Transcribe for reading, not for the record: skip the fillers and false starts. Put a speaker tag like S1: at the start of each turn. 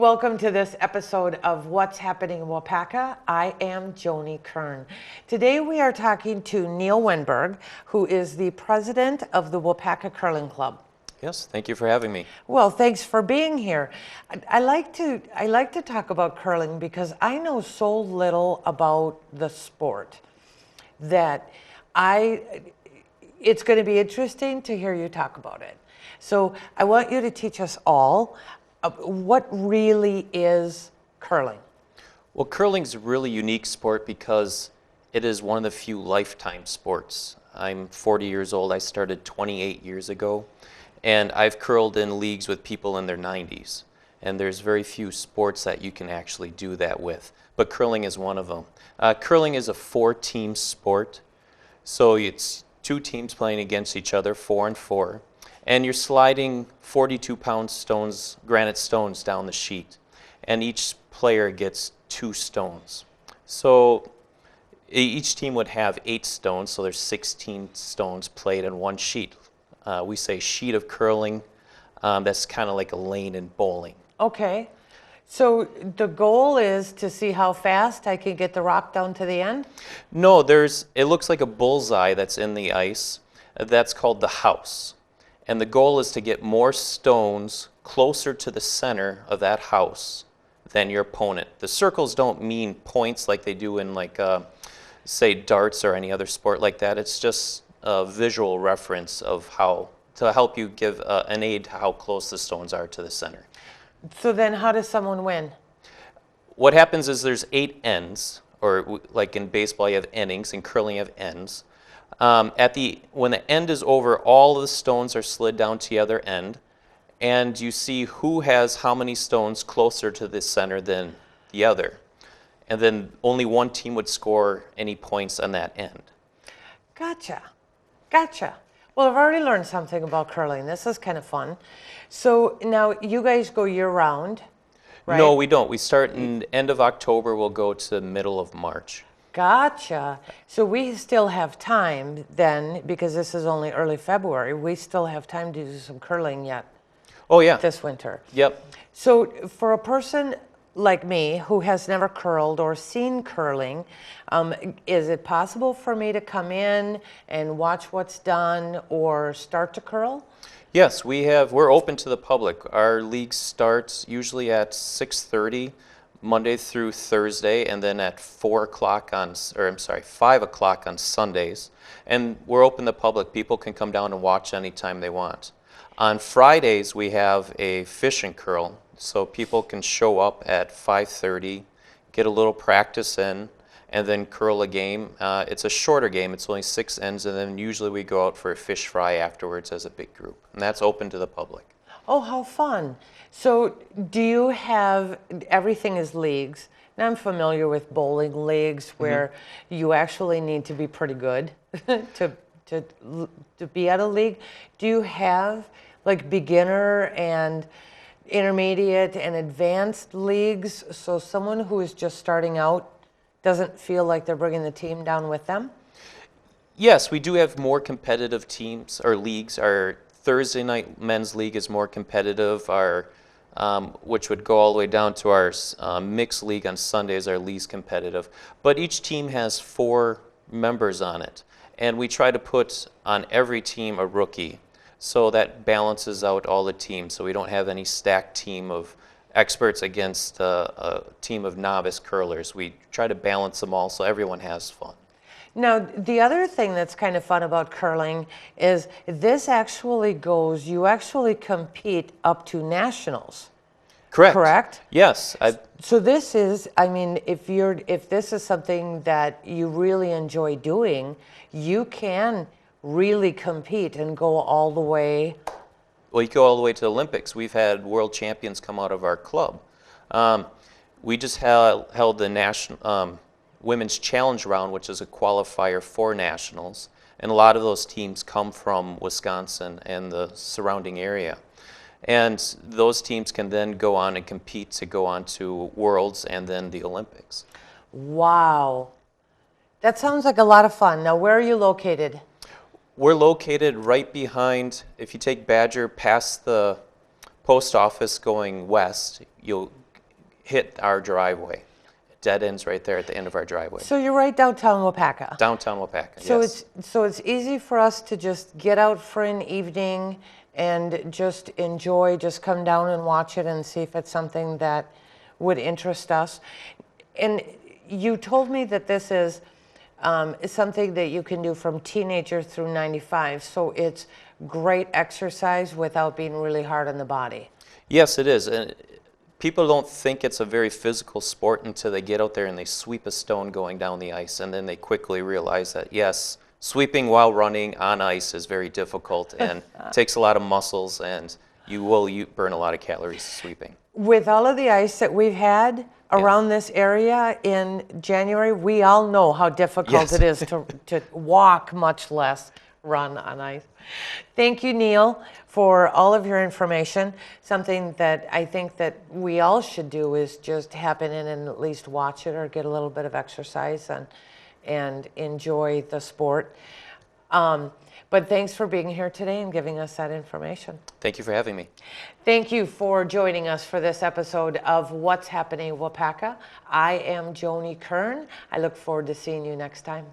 S1: Welcome to this episode of What's Happening in Waupaca. I am Joni Kern. Today we are talking to Neil Wenberg, who is the president of the Waupaca Curling Club.
S2: Yes, thank you for having me.
S1: Well, thanks for being here. I like to talk about curling because I know so little about the sport that it's going to be interesting to hear you talk about it. So I want you to teach us all what really is curling.
S2: Well, curling's a really unique sport because it is one of the few lifetime sports. I'm 40 years old. I started 28 years ago, and I've curled in leagues with people in their 90s. And there's very few sports that you can actually do that with, but curling is one of them. Curling is a 4-team sport, so it's 2 teams playing against each other, 4 and 4. And you're sliding 42-pound stones, granite stones down the sheet. And each player gets 2 stones. So each team would have 8 stones, so there's 16 stones played in one sheet. We say sheet of curling. That's kind of like a lane in bowling.
S1: Okay. So the goal is to see how fast I can get the rock down to the end?
S2: No, it looks like a bullseye that's in the ice. That's called the house. And the goal is to get more stones closer to the center of that house than your opponent. The circles don't mean points like they do in say darts or any other sport like that. It's just a visual reference of to help you give an aid to how close the stones are to the center.
S1: So then how does someone win?
S2: What happens is there's 8 ends, or like in baseball you have innings, in curling you have ends. When the end is over, all of the stones are slid down to the other end, and you see who has how many stones closer to the center than the other. And then only one team would score any points on that end.
S1: Gotcha. Well, I've already learned something about curling. This is kind of fun. So now you guys go year-round, right?
S2: No, we don't. We start in the end of October. We'll go to the middle of March.
S1: Gotcha. So we still have time then, because this is only early February, we still have time to do some curling yet.
S2: Oh, yeah.
S1: This winter.
S2: Yep.
S1: So for a person like me who has never curled or seen curling, is it possible for me to come in and watch what's done or start to curl?
S2: Yes, we're open to the public. Our league starts usually at 6:30 Monday through Thursday, and then at 5 o'clock on Sundays. And we're open to the public. People can come down and watch anytime they want. On Fridays, we have a fish and curl, so people can show up at 5:30, get a little practice in, and then curl a game. It's a shorter game. It's only 6 ends, and then usually we go out for a fish fry afterwards as a big group. And that's open to the public.
S1: Oh, how fun. So do you have, everything is leagues. Now I'm familiar with bowling leagues where you actually need to be pretty good to be at a league. Do you have like beginner and intermediate and advanced leagues so someone who is just starting out doesn't feel like they're bringing the team down with them?
S2: Yes, we do have more competitive teams or leagues. Our Thursday night men's league is more competitive. Which would go all the way down to our mixed league on Sundays, our least competitive. But each team has 4 members on it. And we try to put on every team a rookie. So that balances out all the teams. So we don't have any stacked team of experts against a team of novice curlers. We try to balance them all so everyone has fun.
S1: Now, the other thing that's kind of fun about curling is this actually goes, you actually compete up to nationals. Correct?
S2: Yes.
S1: So this is, I mean, if this is something that you really enjoy doing, you can really compete and go all the way.
S2: Well, you go all the way to the Olympics. We've had world champions come out of our club. We just held the national Women's Challenge Round, which is a qualifier for nationals, and a lot of those teams come from Wisconsin and the surrounding area. And those teams can then go on and compete to go on to Worlds and then the Olympics.
S1: Wow. That sounds like a lot of fun. Now, where are you located?
S2: We're located right behind, if you take Badger past the post office going west, you'll hit our driveway. Dead ends right there at the end of our driveway.
S1: So you're right downtown Waupaca.
S2: Downtown Waupaca,
S1: So
S2: yes.
S1: it's easy for us to just get out for an evening and just enjoy, just come down and watch it and see if it's something that would interest us. And you told me that this is something that you can do from teenager through 95. So it's great exercise without being really hard on the body.
S2: Yes, it is. And people don't think it's a very physical sport until they get out there and they sweep a stone going down the ice, and then they quickly realize that, yes, sweeping while running on ice is very difficult and takes a lot of muscles, and you will burn a lot of calories sweeping.
S1: With all of the ice that we've had around this area in January, we all know how difficult
S2: Yes.
S1: it is to walk, much less run on ice. Thank you, Neil, for all of your information. Something that I think that we all should do is just happen in and at least watch it or get a little bit of exercise and enjoy the sport. But thanks for being here today and giving us that information.
S2: Thank you for having me.
S1: Thank you for joining us for this episode of What's Happening Waupaca. I am Joni Kern. I look forward to seeing you next time.